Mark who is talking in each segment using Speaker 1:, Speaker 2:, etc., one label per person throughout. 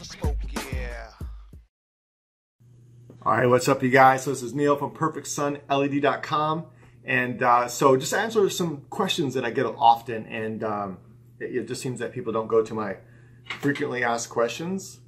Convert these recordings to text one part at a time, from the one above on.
Speaker 1: for smoke, yeah.
Speaker 2: All right, what's up, you guys? So this is Neil from perfectsunled.com, and so just to answer some questions that I get often, and it just seems that people don't go to my frequently asked questions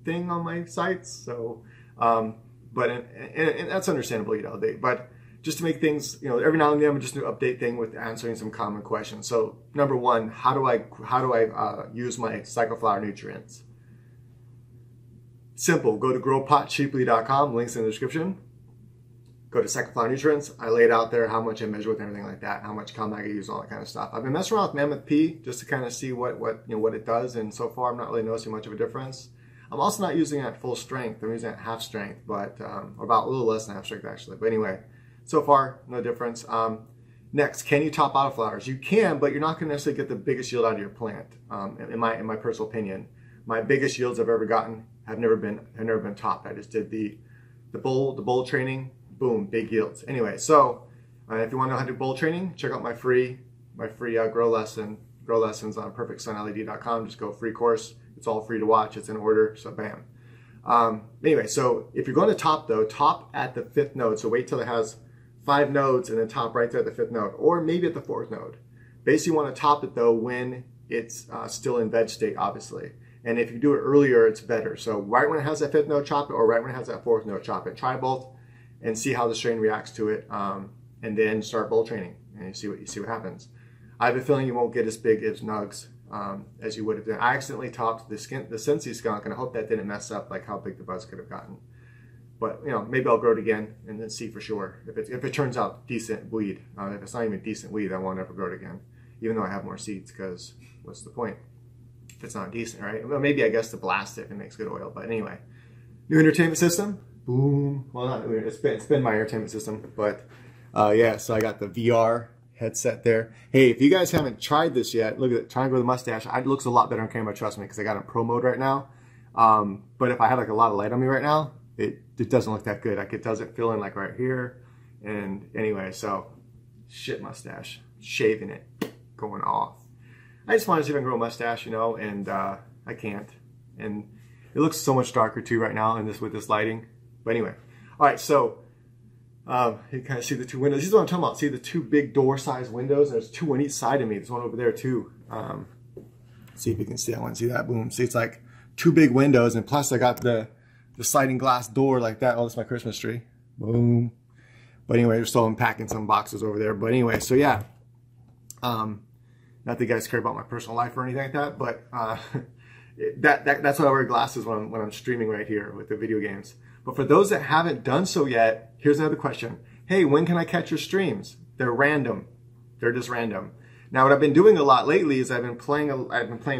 Speaker 2: thing on my sites. So, but and that's understandable, you know. But just to make things, you know, every now and then I'm just going to update thing with answering some common questions. So number one, how do I use my cycloflower nutrients? Simple. Go to growpotcheaply.com. Links in the description. Go to cycloflower nutrients. I laid out there how much I measure with everything like that, how much compound I use, all that kind of stuff. I've been messing around with Mammoth P just to kind of see what it does, and so far I'm not really noticing much of a difference. I'm also not using it at full strength. I'm using it at half strength, but or about a little less than half strength actually. But anyway, so far no difference. Next, can you top autoflowers? You can, but you're not going to necessarily get the biggest yield out of your plant. In my personal opinion, my biggest yields I've ever gotten have never been topped. I just did the bowl training. Boom, big yields. Anyway, so if you want to know how to do bowl training, check out my free grow lessons on perfectsunled.com. Just go free course. It's all free to watch. It's in order. So bam. Anyway, so if you're going to top though, top at the 5th node. So wait till it has 5 nodes and then top right there at the 5th node, or maybe at the 4th node. Basically, you want to top it though when it's still in veg state, obviously. And if you do it earlier, it's better. So right when it has that 5th node, chop it, or right when it has that 4th node, chop it. Try both and see how the strain reacts to it, and then start bowl training and you see what happens. I have a feeling you won't get as big as nugs as you would have done. I accidentally topped the Cincy skunk, and I hope that didn't mess up like how big the buds could have gotten. But you know, maybe I'll grow it again and then see for sure if it turns out decent weed. If it's not even decent weed, I won't ever grow it again, even though I have more seeds. Because what's the point if it's not decent, right? Well, maybe I guess to blast it and makes good oil. But anyway, new entertainment system. Boom. Well, not weird. It's been my entertainment system, but yeah. So I got the VR headset there. Hey, if you guys haven't tried this yet, look at it. Trying to grow the mustache. It looks a lot better on camera. Trust me, because I got it in pro mode right now. But if I had like a lot of light on me right now, it doesn't look that good. Like it doesn't fill in like right here. And anyway, so shit mustache, shaving it, going off. I just wanted to see if I can grow a mustache, you know, and I can't. And it looks so much darker too right now in with this lighting. But anyway, all right, so you kind of see the 2 windows. This is what I'm talking about. See the 2 big door-sized windows? There's 2 on each side of me. There's one over there too. See if you can see that one. See that? Boom. See, it's like 2 big windows, and plus I got the sliding glass door like that. Oh, that's my Christmas tree. Boom. But anyway, we're still unpacking some boxes over there. But anyway, so yeah. Not that you guys care about my personal life or anything like that, but that's why I wear glasses when I'm streaming right here with the video games. But for those that haven't done so yet, here's another question. Hey, when can I catch your streams? They're random. They're just random. Now, what I've been doing a lot lately is I've been playing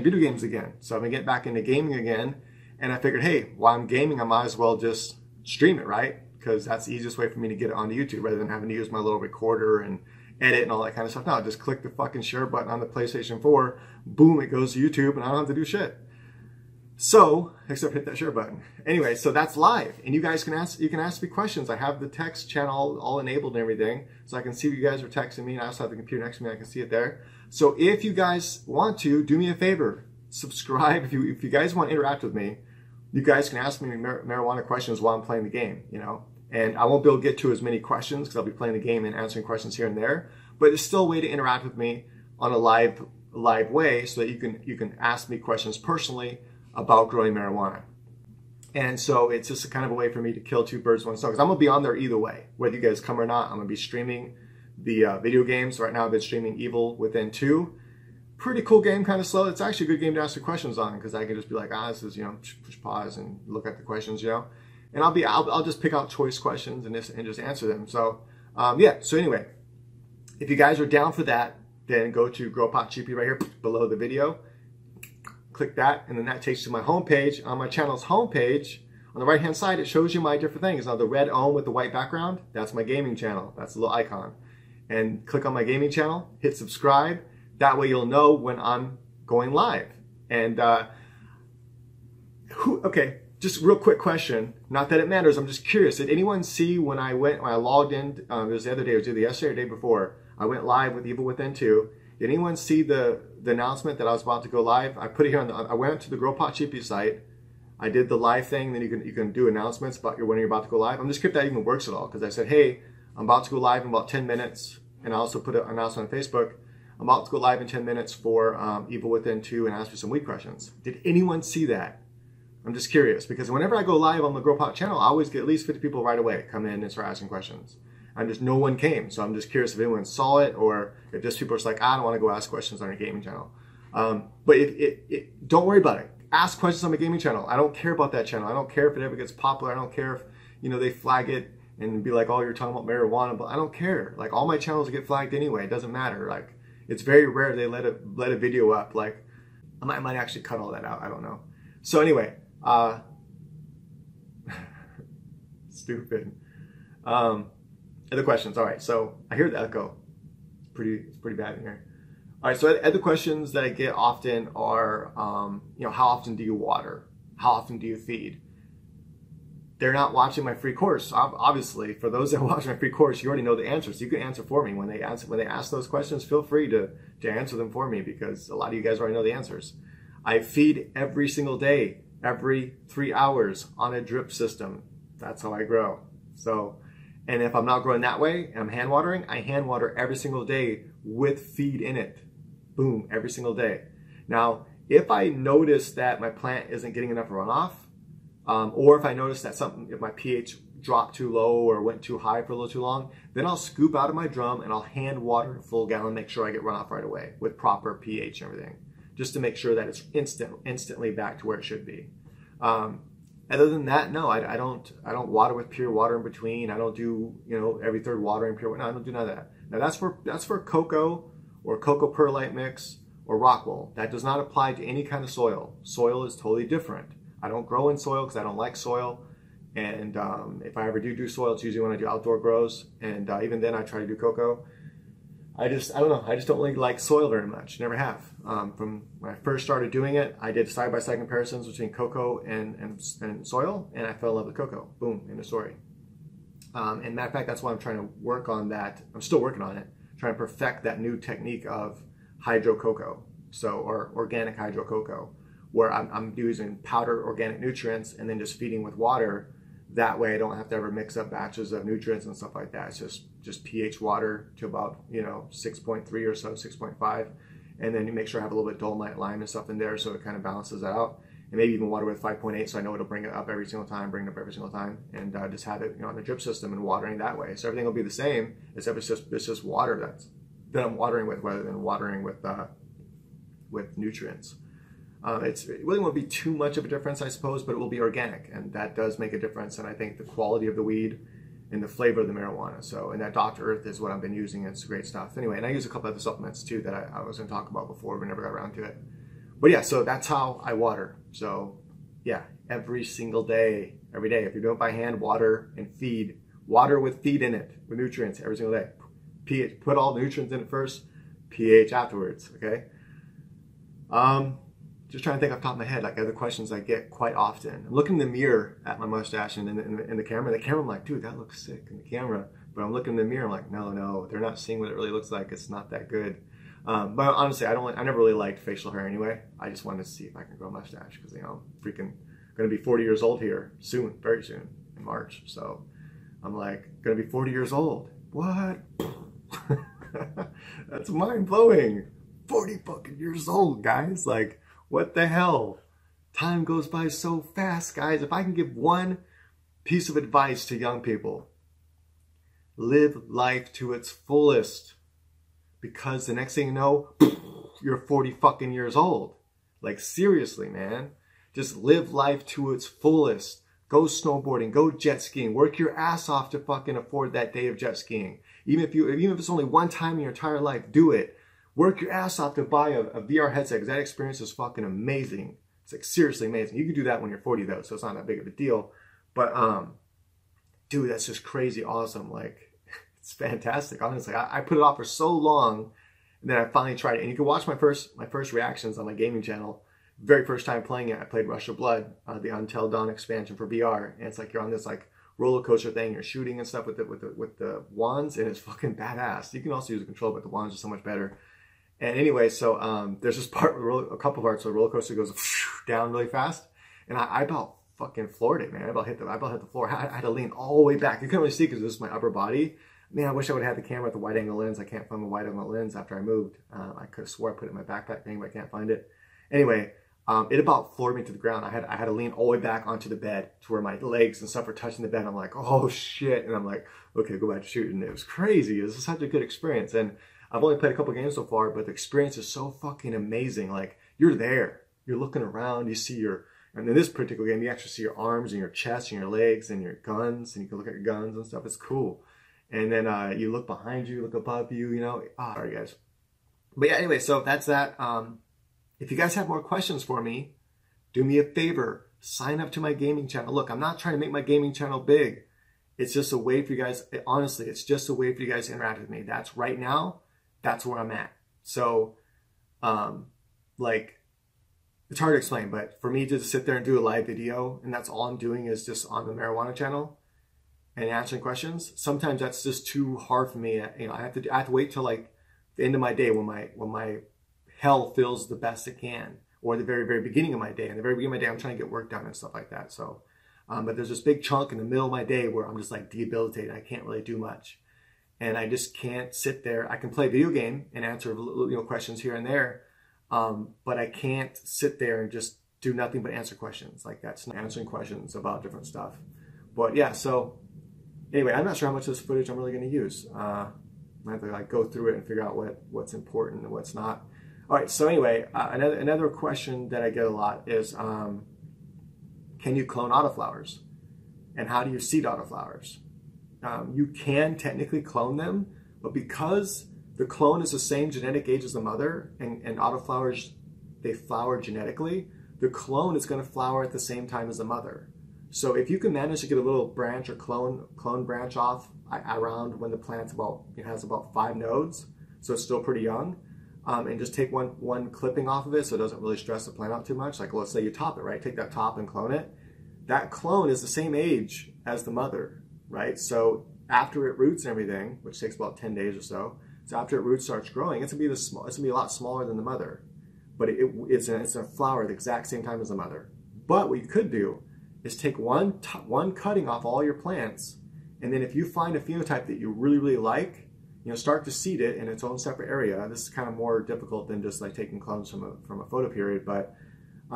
Speaker 2: video games again. So I've been getting back into gaming again, and I figured, hey, while I'm gaming, I might as well just stream it, right? Because that's the easiest way for me to get it onto YouTube rather than having to use my little recorder and edit and all that kind of stuff. No, just click the fucking share button on the PlayStation 4. Boom, it goes to YouTube, and I don't have to do shit. So, except hit that share button. Anyway, so that's live, and you guys can ask me questions. I have the text channel all enabled and everything, so I can see you guys are texting me, and I also have the computer next to me. I can see it there. So if you guys want to, do me a favor, subscribe. If you guys want to interact with me, you guys can ask me marijuana questions while I'm playing the game, you know. And I won't be able to get to as many questions because I'll be playing the game and answering questions here and there. But it's still a way to interact with me on a live way, so that you can ask me questions personally about growing marijuana. And so it's just a kind of a way for me to kill 2 birds with 1 stone, because I'm going to be on there either way. Whether you guys come or not, I'm going to be streaming the video games. Right now I've been streaming Evil Within 2. Pretty cool game, kind of slow. It's actually a good game to ask the questions on, because I can just be like, this is, you know, push pause and look at the questions, you know. And I'll just pick out choice questions and just answer them. So yeah, so anyway, if you guys are down for that, then go to Grow Pot Cheaply right here below the video. Click that, and then that takes you to my homepage. On my channel's homepage, on the right-hand side, it shows you my different things. Now, the red ohm with the white background, that's my gaming channel. That's the little icon. And click on my gaming channel, hit subscribe. That way you'll know when I'm going live. And, okay, just real quick question. Not that it matters, I'm just curious. Did anyone see when I logged in, it was the other day, it was either yesterday or the day before, I went live with Evil Within 2. Did anyone see the announcement that I was about to go live? I put it here I went to the Grow Pot Cheaply site. I did the live thing, then you can do announcements about when you're about to go live. I'm just curious if that even works at all, because I said, hey, I'm about to go live in about 10 minutes, and I also put an announcement on Facebook. I'm about to go live in 10 minutes for Evil Within 2 and ask you some weed questions. Did anyone see that? I'm just curious, because whenever I go live on the Grow Pot channel, I always get at least 50 people right away come in and start asking questions. And just no one came, so I'm just curious if anyone saw it, or if just people are just like, I don't want to go ask questions on your gaming channel. But don't worry about it. Ask questions on my gaming channel. I don't care about that channel. I don't care if it ever gets popular. I don't care if, you know, they flag it and be like, oh, you're talking about marijuana, but I don't care. Like, all my channels get flagged anyway. It doesn't matter. Like, it's very rare they let a video up. Like, I might actually cut all that out. I don't know. So anyway, stupid. Other questions. All right. So I hear the echo. It's pretty bad in here. All right, so other questions that I get often are, you know, how often do you water? How often do you feed? They're not watching my free course. Obviously, for those that watch my free course, you already know the answers. You can answer for me when they ask those questions. Feel free to answer them for me, because a lot of you guys already know the answers. I feed every single day, every 3 hours on a drip system. That's how I grow. So, and if I'm not growing that way and I'm hand watering, I hand water every single day with feed in it. Boom, every single day. Now, if I notice that my plant isn't getting enough runoff, or if I notice that if my pH dropped too low or went too high for a little too long, then I'll scoop out of my drum and I'll hand water a full gallon, make sure I get runoff right away with proper pH and everything, just to make sure that it's instantly back to where it should be. Other than that, no, I don't water with pure water in between. I don't do, you know, every third watering pure. No, I don't do none of that. Now that's for cocoa or cocoa perlite mix or rock wool. That does not apply to any kind of soil. Soil is totally different. I don't grow in soil because I don't like soil. And if I ever do soil, it's usually when I do outdoor grows. And even then I try to do cocoa. I don't know. I just don't really like soil very much. Never have. From when I first started doing it, I did side-by-side comparisons between cocoa and soil, and I fell in love with cocoa. Boom, end of story. And matter of fact, that's why I'm trying to work on that. I'm still working on it, trying to perfect that new technique of hydro cocoa, or organic hydro cocoa, where I'm using powder organic nutrients and then just feeding with water. That way I don't have to ever mix up batches of nutrients and stuff like that. It's just pH water to about, you know, 6.3 or so, 6.5. And then you make sure I have a little bit dolomite lime and stuff in there, so it kind of balances that out. And maybe even water with 5.8, so I know it'll bring it up every single time, and just have it, you know, on the drip system and watering that way. So everything will be the same, except it's just water that I'm watering with, rather than watering with nutrients. It really won't be too much of a difference, I suppose, but it will be organic, and that does make a difference. And I think the quality of the weed and the flavor of the marijuana. So, and that Dr. Earth is what I've been using. It's great stuff. Anyway, and I use a couple other supplements too that I was going to talk about before, but never got around to it. But yeah, so that's how I water. So yeah, every single day, every day. If you do it by hand, water and feed. Water with feed in it, with nutrients every single day. pH, put all the nutrients in it first, pH afterwards, okay? Just trying to think off the top of my head, like other questions I get quite often. I'm looking in the mirror at my mustache and in the camera. The camera, I'm like, dude, that looks sick in the camera. But I'm looking in the mirror, I'm like, no, they're not seeing what it really looks like. It's not that good. But honestly, I never really liked facial hair anyway. I just wanted to see if I can grow a mustache, because, you know, I'm freaking going to be 40 years old here soon, very soon, in March. So I'm like, going to be 40 years old. What? That's mind blowing. 40 fucking years old, guys. Like, what the hell? Time goes by so fast, guys. If I can give one piece of advice to young people, live life to its fullest. Because the next thing you know, you're 40 fucking years old. Like, seriously, man. Just live life to its fullest. Go snowboarding, go jet skiing, work your ass off to fucking afford that day of jet skiing. Even if it's only one time in your entire life, do it. Work your ass off to buy a VR headset, because that experience is fucking amazing. It's like seriously amazing. You can do that when you're 40 though, so it's not that big of a deal. But dude, that's just crazy awesome. Like, it's fantastic. Honestly, I put it off for so long, and then I finally tried it. And you can watch my first reactions on my gaming channel. Very first time playing it, I played Rush of Blood, the Until Dawn expansion for VR, and it's like you're on this like roller coaster thing. You're shooting and stuff with the wands, and it's fucking badass. You can also use a control, but the wands are so much better. And anyway, so there's this part, a couple parts where the roller coaster goes down really fast, And I about fucking floored it, man. I about hit the floor. I had to lean all the way back. You couldn't really see because this is my upper body. Man, I wish I would have had the camera with the wide angle lens. I can't find the wide angle lens after I moved. I could have swore I put it in my backpack thing, but I can't find it. Anyway, it about floored me to the ground. I had to lean all the way back onto the bed to where my legs and stuff were touching the bed. I'm like, oh shit. And I'm like, okay, go back to shooting. It was crazy. It was such a good experience. And I've only played a couple games so far, but the experience is so fucking amazing. Like, you're there. You're looking around. You see and in this particular game, you actually see your arms and your chest and your legs and your guns. And you can look at your guns and stuff. It's cool. And then you look behind you, look above you, you know. Oh, sorry, guys. But yeah, anyway, so that's that. If you guys have more questions for me, do me a favor. Sign up to my gaming channel. Look, I'm not trying to make my gaming channel big. It's just a way for you guys, honestly, it's just a way for you guys to interact with me. That's right now, that's where I'm at. So, like, it's hard to explain, but for me to just sit there and do a live video, and that's all I'm doing is just on the marijuana channel and answering questions, sometimes that's just too hard for me. You know, I have to wait till like the end of my day when my hell feels the best it can, or the very, very beginning of my day. And the very beginning of my day, I'm trying to get work done and stuff like that. So, but there's this big chunk in the middle of my day where I'm just like debilitated. I can't really do much. And I just can't sit there. I can play a video game and answer, you know, questions here and there. But I can't sit there and just do nothing but answer questions. Like, that's not answering questions about different stuff. But yeah, so anyway, I'm not sure how much of this footage I'm really going to use. I have to like go through it and figure out what's important and what's not. All right, so anyway, another question that I get a lot is, can you clone autoflowers? And how do you seed autoflowers? You can technically clone them, but because the clone is the same genetic age as the mother, and autoflowers, they flower genetically, the clone is going to flower at the same time as the mother. So if you can manage to get a little branch or clone branch off around when the plant's has about 5 nodes, so it's still pretty young, and just take one clipping off of it so it doesn't really stress the plant out too much. Like, let's say you top it, right? Take that top and clone it. That clone is the same age as the mother, right? So after it roots and everything, which takes about 10 days or so, so after it roots starts growing, it's gonna be a lot smaller than the mother, but it's a flower at the exact same time as the mother. But what you could do is take one cutting off all your plants, and then if you find a phenotype that you really, really like, you know, start to seed it in its own separate area. This is kind of more difficult than just like taking clones from a photoperiod, but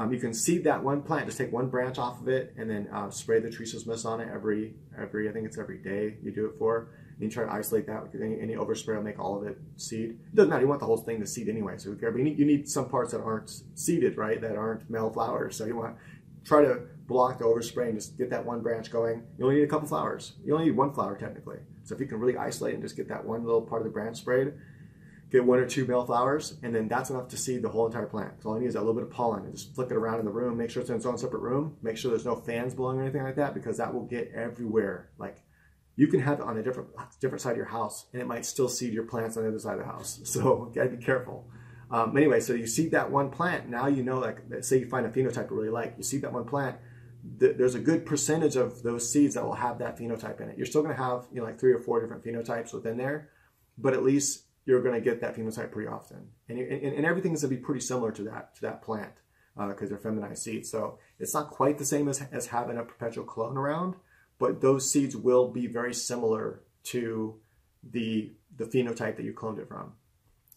Speaker 2: you can seed that one plant, just take one branch off of it, and then spray the Treacher's Mist on it every I think it's every day you do it for. And you try to isolate that. Any overspray will make all of it seed. It doesn't matter. You want the whole thing to seed anyway, so who cares? But you need some parts that aren't seeded, right? That aren't male flowers. So you want to try to block the overspray and just get that one branch going. You only need a couple flowers. You only need one flower technically. So if you can really isolate and just get that one little part of the branch sprayed, get 1 or 2 male flowers, and then that's enough to seed the whole entire plant. So all you need is a little bit of pollen, and just flick it around in the room. Make sure it's in its own separate room. Make sure there's no fans blowing or anything like that, because that will get everywhere. Like, you can have it on a different side of your house, and it might still seed your plants on the other side of the house. So you gotta be careful. Anyway, so you seed that one plant. Now you know, like, say you find a phenotype you really like. You seed that one plant. There's a good percentage of those seeds that will have that phenotype in it. You're still going to have, you know, like 3 or 4 different phenotypes within there, but at least you're going to get that phenotype pretty often. And everything is going to be pretty similar to that plant because they're feminized seeds. So it's not quite the same as having a perpetual clone around, but those seeds will be very similar to the phenotype that you cloned it from.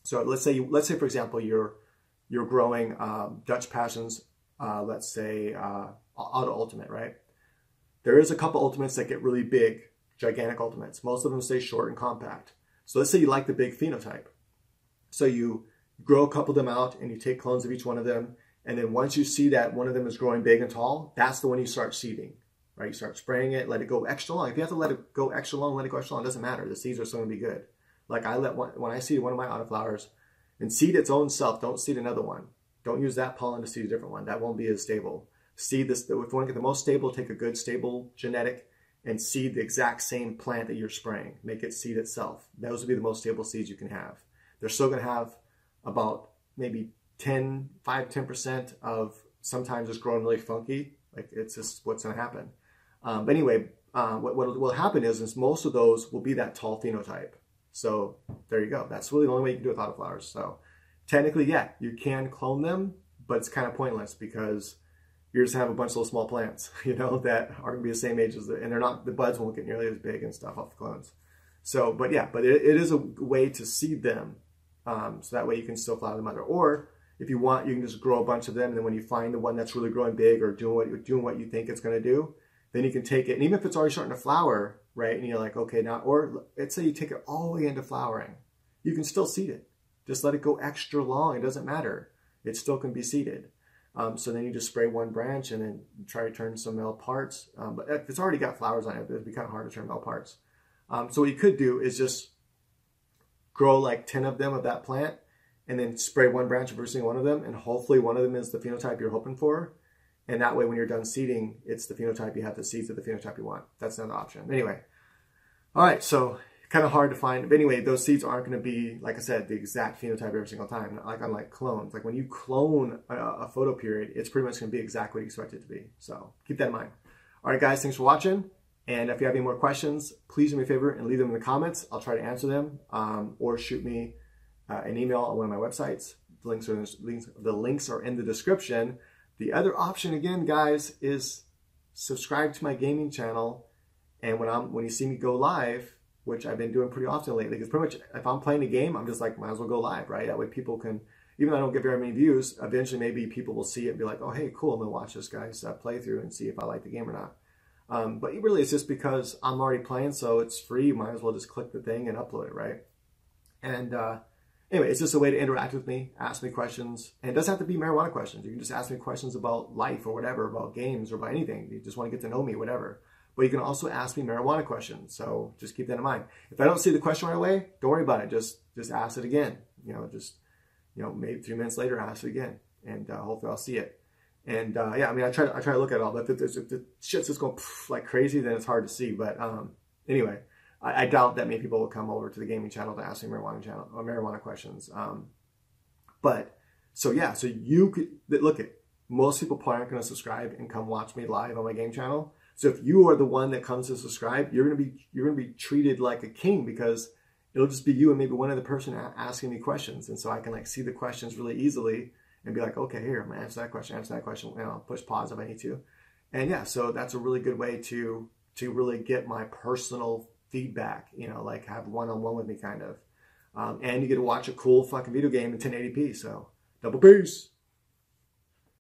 Speaker 2: So let's say for example you're growing Dutch Passions, let's say Auto Ultimate, right? There is a couple ultimates that get really big, gigantic ultimates. Most of them stay short and compact. So let's say you like the big phenotype. So you grow a couple of them out and you take clones of each one of them. And then once you see that one of them is growing big and tall, that's the one you start seeding, right? You start spraying it, let it go extra long. If you have to let it go extra long, let it go extra long. It doesn't matter. The seeds are still going to be good. Like when I seed one of my autoflowers and seed its own self, don't seed another one. Don't use that pollen to seed a different one. That won't be as stable. Seed this, if you want to get the most stable, take a good stable genetic and seed the exact same plant that you're spraying. Make it seed itself. Those will be the most stable seeds you can have. They're still going to have about maybe 5-10% of sometimes just growing really funky. Like, it's just what's going to happen. But anyway, what will happen is most of those will be that tall phenotype. So there you go. That's really the only way you can do it with autoflowers. So technically, yeah, you can clone them, but it's kind of pointless because you're just have a bunch of little small plants, you know, that are gonna be the same age as and they're not, the buds won't get nearly as big and stuff off the clones. So, but yeah, but it is a way to seed them. So that way you can still flower the mother. Or if you want, you can just grow a bunch of them. And then when you find the one that's really growing big or doing what you think it's going to do, then you can take it. And even if it's already starting to flower, right? And you're like, okay, now, or let's say you take it all the way into flowering, you can still seed it. Just let it go extra long. It doesn't matter. It still can be seeded. So then you just spray one branch and then try to turn some male parts. But if it's already got flowers on it, it'd be kind of hard to turn male parts. So what you could do is just grow like 10 of them of that plant and then spray one branch of every single one of them. And hopefully one of them is the phenotype you're hoping for. And that way, when you're done seeding, it's the phenotype you have, the seeds of the phenotype you want. That's another option. Anyway. All right. So kind of hard to find. But anyway, those seeds aren't going to be, like I said, the exact phenotype every single time. Like unlike clones. Like when you clone a photoperiod, it's pretty much going to be exactly what you expect it to be. So keep that in mind. All right, guys. Thanks for watching. And if you have any more questions, please do me a favor and leave them in the comments. I'll try to answer them, or shoot me an email on one of my websites. The links are in the description. The other option, again, guys, is subscribe to my gaming channel. And when you see me go live, which I've been doing pretty often lately, because pretty much if I'm playing a game, I'm just like, might as well go live, right? That way people can, even though I don't get very many views, eventually maybe people will see it and be like, oh, hey, cool, I'm going to watch this guy's playthrough and see if I like the game or not. But really, it's just because I'm already playing, so it's free. You might as well just click the thing and upload it, right? And anyway, it's just a way to interact with me, ask me questions. And it doesn't have to be marijuana questions. You can just ask me questions about life or whatever, about games or about anything. You just want to get to know me, whatever. But you can also ask me marijuana questions. So just keep that in mind. If I don't see the question right away, don't worry about it. Just ask it again. Maybe 3 minutes later, ask it again. And hopefully I'll see it. And yeah, I mean, I try to look at it all, but if the shit's just going like crazy, then it's hard to see. But anyway, I doubt that many people will come over to the gaming channel to ask me marijuana questions. But so yeah, so you could look at, most people probably aren't going to subscribe and come watch me live on my game channel. So if you are the one that comes to subscribe, you're going to be treated like a king, because it'll just be you and maybe one other person asking me questions, and so I can like see the questions really easily. And be like, okay, here, I'm going to answer that question, and I'll push pause if I need to. And yeah, so that's a really good way to really get my personal feedback, like have one-on-one with me kind of. And you get to watch a cool fucking video game in 1080p, so double peace.